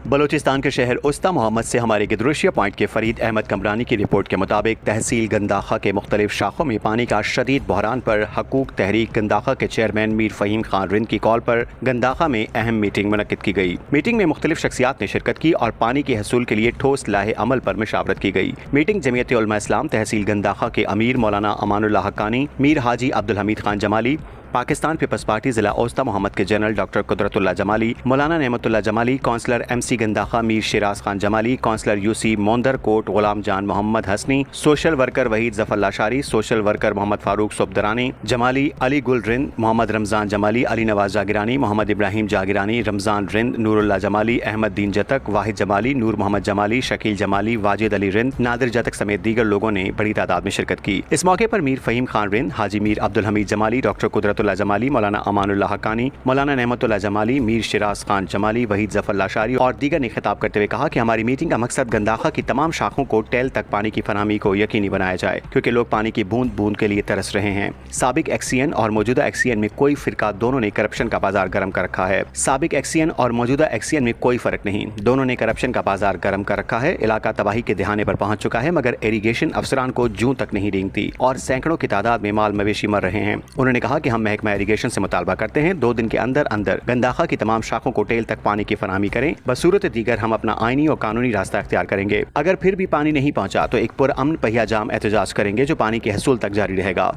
बलूचिस्तान के शहर उस्ता मोहम्मद से हमारे गिदरुशिया पॉइंट के फरीद अहमद कमरानी की रिपोर्ट के मुताबिक तहसील गंदाखा के मुख्तलिफ शाखों में पानी का शदीद बहरान पर हकूक तहरीक गंदाखा के चेयरमैन मीर फ़हीम खान रिंद की कॉल पर गंदाखा में अहम मीटिंग मुनक्किद की गई। मीटिंग में मुख्तलिफ शख्सियात ने शिरकत की और पानी के हसूल के लिए ठोस लाहे अमल पर मशावरत की गई। मीटिंग जमीयत उलमा इस्लाम तहसील गंदाखा के अमीर मौलाना अमानुल्लाह हक्कानी, मीर हाजी अब्दुल हमीद खान जमाली, पाकिस्तान पीपल्स पार्टी जिला उस्ता मोहम्मद के general doctor Qudratullah Jamali, Maulana Nematullah Jamali, councillor MC Gandakha Mir Shiraz Khan Jamali, councillor UC Mondar Kot Ghulam Jan Mohammad Hasni, social worker Waheed Zafar Lashari, social worker Mohammad Farooq Subdarani Jamali, Ali Gul Rind, Mohammad Ramzan Jamali, Ali Nawaz जागिरानी, Mohammad Ibrahim जागिरानी, Ramzan Rind, Noorullah Jamali, Ahmad दीन जतक, वाहिद जमाली, नूर मोहम्मद जमाली, शकील जमाली, वाजिद अली रिंद, नादिर जतक समेत दीगर लोगों ने बड़ी तादाद में शिरकत की। इस मौके पर मीर फ़हीम खान रिंद, हाजी मीर अब्दुल हमीद जमाली, डॉक्टर कुदरतुल्लाह जमाली, मौलाना अमानुल्लाह हक्कानी, मौलाना नेमतुल्लाह जमाली, मीर शिराज खान जमाली, वहीद जफर लाशारी और दीगर ने खिताब करते हुए कहा कि हमारी मीटिंग का मकसद गंदाखा की तमाम शाखों को टेल तक पानी की फराहमी को यकीनी बनाया जाए, क्योंकि लोग पानी की बूंद बूंद के लिए तरस रहे हैं। साबिक एक्सीएन और मौजूदा एक्सीएन में कोई फिरका दोनों ने करप्शन का बाजार गर्म कर रखा है। साबिक एक्सीएन और मौजूदा एक्सीएन में कोई फर्क नहीं, दोनों ने करप्शन का बाजार गर्म कर रखा है। इलाका तबाही के दहाने पर पहुंच चुका है, मगर इरिगेशन अफसरान को जूं तक नहीं रेंगती और सैकड़ों की तादाद में माल मवेशी मर रहे हैं। उन्होंने कहा कि हम महकमा इरिगेशन से मुतालबा करते हैं 2 दिन के अंदर अंदर गंदाखा की तमाम शाखों को टेल तक पानी की फराहमी करें। बसूरत दीगर हम अपना आईनी और कानूनी रास्ता इख्तियार करेंगे। अगर फिर भी पानी नहीं पहुंचा तो एक पुरअमन पहिया जाम एहतजाज करेंगे जो पानी के हसूल तक जारी रहेगा।